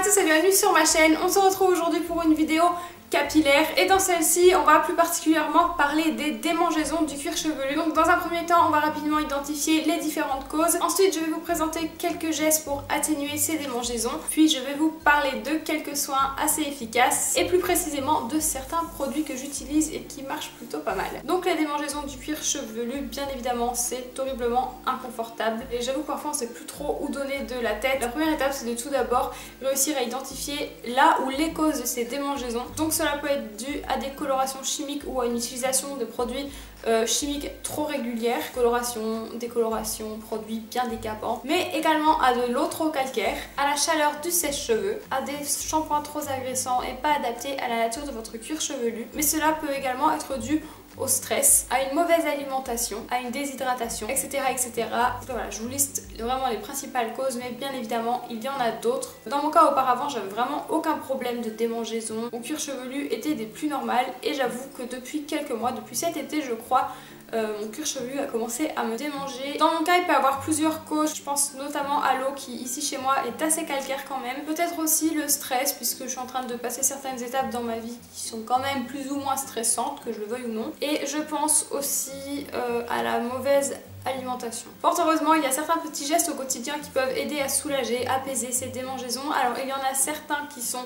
tous et bienvenue sur ma chaîne. On se retrouve aujourd'hui pour une vidéo capillaire et dans celle-ci on va plus particulièrement parler des démangeaisons du cuir chevelu. Donc dans un premier temps on va rapidement identifier les différentes causes. Ensuite je vais vous présenter quelques gestes pour atténuer ces démangeaisons. Puis je vais vous parler de quelques soins assez efficaces et plus précisément de certains produits que j'utilise et qui marchent plutôt pas mal. Donc les démangeaisons du cuir chevelu, bien évidemment c'est horriblement inconfortable et j'avoue que parfois on sait plus trop où donner de la tête. La première étape c'est de tout d'abord réussir à identifier là où les causes de ces démangeaisons. Donc cela peut être dû à des colorations chimiques ou à une utilisation de produits chimiques trop régulières, coloration, décoloration, produits bien décapants, mais également à de l'eau trop calcaire, à la chaleur du sèche-cheveux, à des shampoings trop agressants et pas adaptés à la nature de votre cuir chevelu. Mais cela peut également être dû au stress, à une mauvaise alimentation, à une déshydratation, etc. etc. Voilà, je vous liste vraiment les principales causes, mais bien évidemment, il y en a d'autres. Dans mon cas, auparavant, j'avais vraiment aucun problème de démangeaison. Mon cuir chevelu était des plus normales et j'avoue que depuis quelques mois, depuis cet été, je crois, mon cuir chevelu a commencé à me démanger. Dans mon cas, il peut y avoir plusieurs causes. Je pense notamment à l'eau qui, ici chez moi, est assez calcaire quand même. Peut-être aussi le stress, puisque je suis en train de passer certaines étapes dans ma vie qui sont quand même plus ou moins stressantes, que je le veuille ou non. Et je pense aussi à la mauvaise alimentation. Fort heureusement, il y a certains petits gestes au quotidien qui peuvent aider à soulager, apaiser ces démangeaisons. Alors, il y en a certains qui sont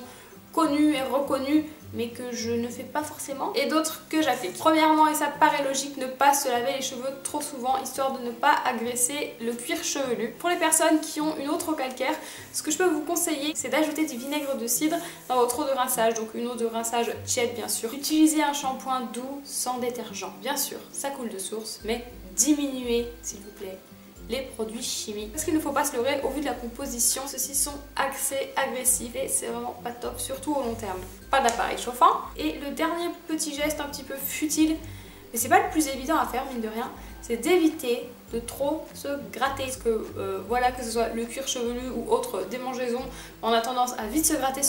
connus et reconnus mais que je ne fais pas forcément et d'autres que j'applique. Premièrement, et ça paraît logique, ne pas se laver les cheveux trop souvent histoire de ne pas agresser le cuir chevelu. Pour les personnes qui ont une eau trop calcaire, ce que je peux vous conseiller c'est d'ajouter du vinaigre de cidre dans votre eau de rinçage, donc une eau de rinçage tiède bien sûr. Utilisez un shampoing doux sans détergent, bien sûr ça coule de source, mais diminuez s'il vous plaît les produits chimiques. Parce qu'il ne faut pas se leurrer, au vu de la composition, ceux-ci sont assez agressifs et c'est vraiment pas top, surtout au long terme. Pas d'appareil chauffant. Et le dernier petit geste un petit peu futile, mais c'est pas le plus évident à faire mine de rien, c'est d'éviter de trop se gratter. Parce que voilà, que ce soit le cuir chevelu ou autre démangeaison, on a tendance à vite se gratter,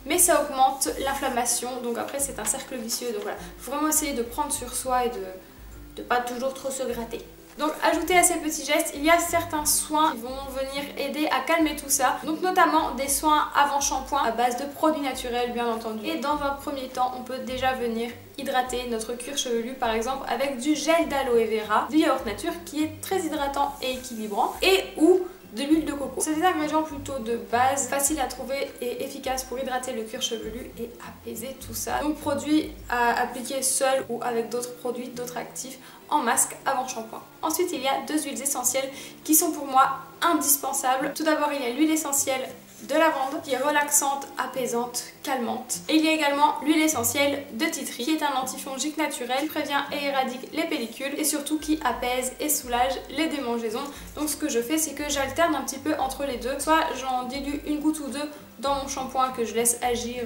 mais ça augmente l'inflammation, donc après c'est un cercle vicieux. Donc voilà, faut vraiment essayer de prendre sur soi et de pas toujours trop se gratter. Donc ajouté à ces petits gestes, il y a certains soins qui vont venir aider à calmer tout ça. Donc notamment des soins avant shampoing à base de produits naturels bien entendu. Et dans un premier temps, on peut déjà venir hydrater notre cuir chevelu par exemple avec du gel d'aloe vera, du yaourt nature qui est très hydratant et équilibrant et ou de l'huile de coco. C'est des ingrédients plutôt de base, faciles à trouver et efficaces pour hydrater le cuir chevelu et apaiser tout ça. Donc produits à appliquer seul ou avec d'autres produits, d'autres actifs en masque avant shampoing. Ensuite il y a deux huiles essentielles qui sont pour moi indispensables. Tout d'abord il y a l'huile essentielle de lavande qui est relaxante, apaisante, calmante. Et il y a également l'huile essentielle de tea tree qui est un antifongique naturel qui prévient et éradique les pellicules et surtout qui apaise et soulage les démangeaisons. Donc ce que je fais c'est que j'alterne un petit peu entre les deux. Soit j'en dilue une goutte ou deux dans mon shampoing que je laisse agir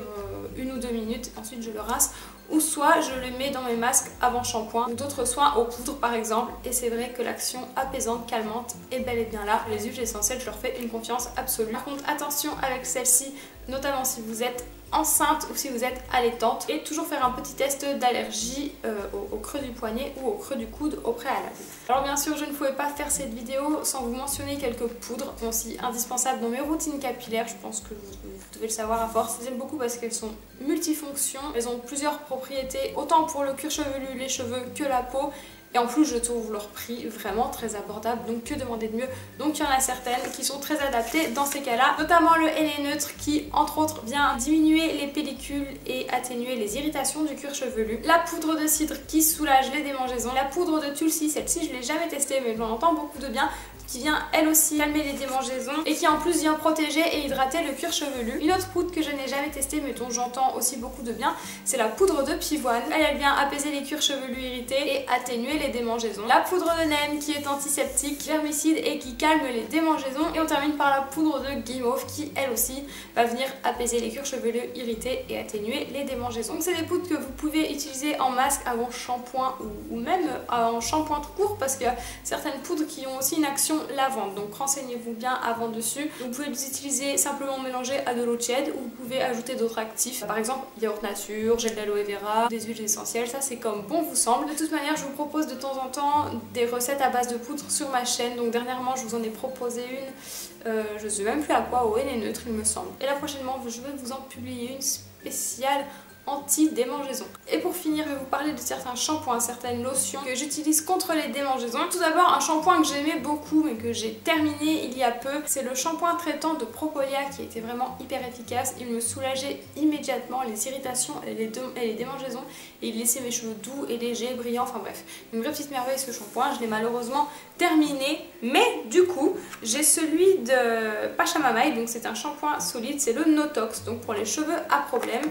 1 ou 2 minutes, ensuite je le rince, ou soit je le mets dans mes masques avant shampoing ou d'autres soins aux poudres par exemple, et c'est vrai que l'action apaisante, calmante est bel et bien là. Les huiles essentielles, je leur fais une confiance absolue. Par contre attention avec celle-ci, notamment si vous êtes enceinte ou si vous êtes allaitante, et toujours faire un petit test d'allergie au creux du poignet ou au creux du coude au préalable. Alors bien sûr je ne pouvais pas faire cette vidéo sans vous mentionner quelques poudres aussi indispensables dans mes routines capillaires. Je pense que vous devez le savoir à force. J'aime beaucoup parce qu'elles sont multifonctions, elles ont plusieurs propriétés autant pour le cuir chevelu, les cheveux que la peau. Et en plus je trouve leur prix vraiment très abordable, donc que demander de mieux. Donc il y en a certaines qui sont très adaptées dans ces cas-là, notamment le LA Neutre qui entre autres vient diminuer les pellicules et atténuer les irritations du cuir chevelu. La poudre de cidre qui soulage les démangeaisons. La poudre de Tulsi, celle-ci je l'ai jamais testée mais j'en entends beaucoup de bien, qui vient elle aussi calmer les démangeaisons et qui en plus vient protéger et hydrater le cuir chevelu. Une autre poudre que je n'ai jamais testée mais dont j'entends aussi beaucoup de bien, c'est la poudre de pivoine. Elle vient apaiser les cuirs chevelus irrités et atténuer les démangeaisons. La poudre de neem qui est antiseptique, germicide et qui calme les démangeaisons. Et on termine par la poudre de guimauve qui elle aussi va venir apaiser les cuirs chevelus irrités et atténuer les démangeaisons. Donc c'est des poudres que vous pouvez utiliser en masque avant shampoing ou même en shampoing tout court, parce qu'il y a certaines poudres qui ont aussi une action lavande. Donc renseignez-vous bien avant dessus. Vous pouvez les utiliser simplement mélangés à de l'eau tiède ou vous pouvez ajouter d'autres actifs. Par exemple, yaourt nature, gel d'aloe vera, des huiles essentielles. Ça, c'est comme bon vous semble. De toute manière, je vous propose de temps en temps des recettes à base de poudre sur ma chaîne. Donc dernièrement, je vous en ai proposé une. Je ne sais même plus à quoi, au N neutre, il me semble. Et là, prochainement, je vais vous en publier une spéciale anti-démangeaison. Et pour finir, je vais vous parler de certains shampoings, certaines lotions que j'utilise contre les démangeaisons. Tout d'abord, un shampoing que j'aimais beaucoup mais que j'ai terminé il y a peu, c'est le shampoing traitant de Propolia qui était vraiment hyper efficace. Il me soulageait immédiatement les irritations et les démangeaisons et il laissait mes cheveux doux et légers, brillants, enfin bref. Une vraie petite merveille ce shampoing, je l'ai malheureusement terminé, mais du coup, j'ai celui de Pachamamaï, donc c'est un shampoing solide, c'est le Notox, donc pour les cheveux à problème.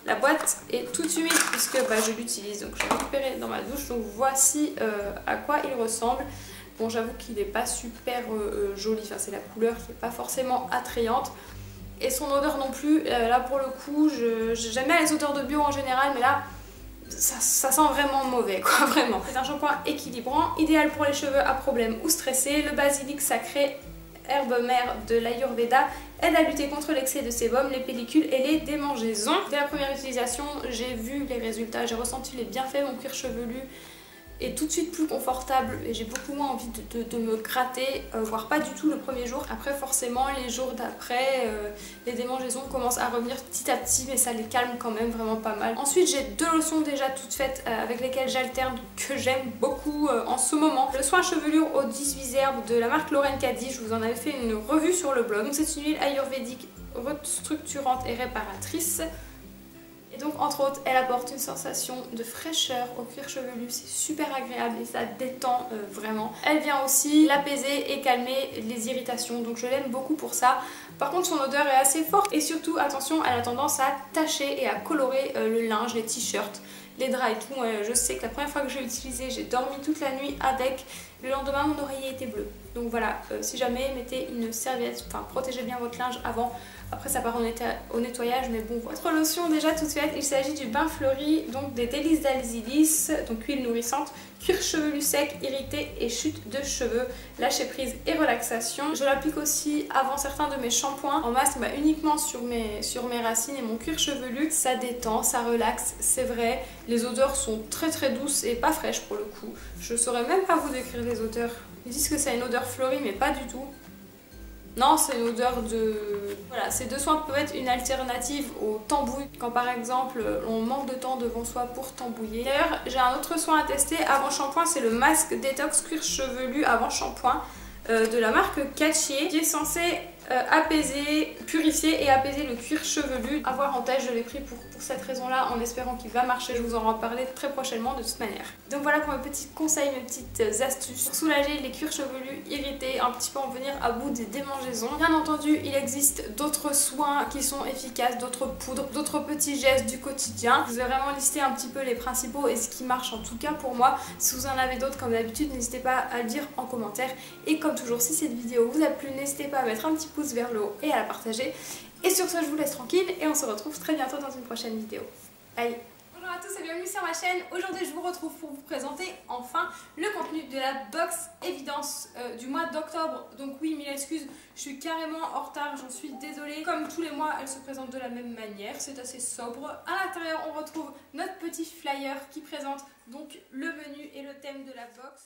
La boîte est toute humide puisque je l'utilise, donc je l'ai récupéré dans ma douche, donc voici à quoi il ressemble. Bon, j'avoue qu'il n'est pas super joli, enfin c'est la couleur qui n'est pas forcément attrayante. Et son odeur non plus, là pour le coup, j'aime bien les odeurs de bio en général, mais là ça sent vraiment mauvais quoi, vraiment. C'est un shampoing équilibrant, idéal pour les cheveux à problème ou stressés. Le basilic sacré, herbe mère de l'Ayurveda, aide à lutter contre l'excès de sébum, les pellicules et les démangeaisons. Dès la première utilisation, j'ai vu les résultats, j'ai ressenti les bienfaits, mon cuir chevelu est tout de suite plus confortable et j'ai beaucoup moins envie de me gratter, voire pas du tout le premier jour. Après forcément les jours d'après, les démangeaisons commencent à revenir petit à petit mais ça les calme quand même vraiment pas mal. Ensuite j'ai deux lotions déjà toutes faites avec lesquelles j'alterne que j'aime beaucoup en ce moment. Le soin chevelure aux 18 herbes de la marque Lauren Caddy, je vous en avais fait une revue sur le blog. C'est une huile ayurvédique restructurante et réparatrice. Et donc entre autres elle apporte une sensation de fraîcheur au cuir chevelu, c'est super agréable et ça détend vraiment. Elle vient aussi l'apaiser et calmer les irritations, donc je l'aime beaucoup pour ça. Par contre son odeur est assez forte et surtout attention, elle a tendance à tacher et à colorer le linge, les t-shirts, les draps et tout. Je sais que la première fois que je l'ai utilisé, j'ai dormi toute la nuit avec. Le lendemain mon oreiller était bleu. Donc voilà, si jamais mettez une serviette, enfin protégez bien votre linge avant. Après ça part au nettoyage, mais bon voilà. Autre lotion déjà toute faite, il s'agit du bain fleuri, donc des délices d'Alzilis, donc huile nourrissante, cuir chevelu sec, irrité et chute de cheveux, lâcher prise et relaxation. Je l'applique aussi avant certains de mes shampoings en masque, uniquement sur mes racines et mon cuir chevelu. Ça détend, ça relaxe, c'est vrai. Les odeurs sont très très douces et pas fraîches pour le coup. Je saurais même pas vous décrire les odeurs. Ils disent que c'est une odeur fleurie mais pas du tout. Non, c'est une odeur de... Voilà, ces deux soins peuvent être une alternative au tambouille quand par exemple on manque de temps devant soi pour tambouiller. D'ailleurs, j'ai un autre soin à tester avant shampoing, c'est le masque détox cuir chevelu avant shampoing de la marque Cachier qui est censé apaiser, purifier et apaiser le cuir chevelu. À voir en tête, je l'ai pris pour cette raison-là en espérant qu'il va marcher. Je vous en reparlerai très prochainement de toute manière. Donc voilà pour mes petits conseils, mes petites astuces pour soulager les cuirs chevelus irrités, un petit peu en venir à bout des démangeaisons. Bien entendu, il existe d'autres soins qui sont efficaces, d'autres poudres, d'autres petits gestes du quotidien. Je vous ai vraiment listé un petit peu les principaux et ce qui marche en tout cas pour moi. Si vous en avez d'autres comme d'habitude, n'hésitez pas à le dire en commentaire. Et comme toujours, si cette vidéo vous a plu, n'hésitez pas à mettre un petit pouce vers le haut et à la partager. Et sur ce, je vous laisse tranquille et on se retrouve très bientôt dans une prochaine vidéo. Bye! Bonjour à tous et bienvenue sur ma chaîne. Aujourd'hui, je vous retrouve pour vous présenter enfin le contenu de la box évidence du mois d'octobre. Donc oui, mille excuses, je suis carrément en retard, j'en suis désolée. Comme tous les mois, elle se présente de la même manière, c'est assez sobre. À l'intérieur, on retrouve notre petit flyer qui présente donc le menu et le thème de la box.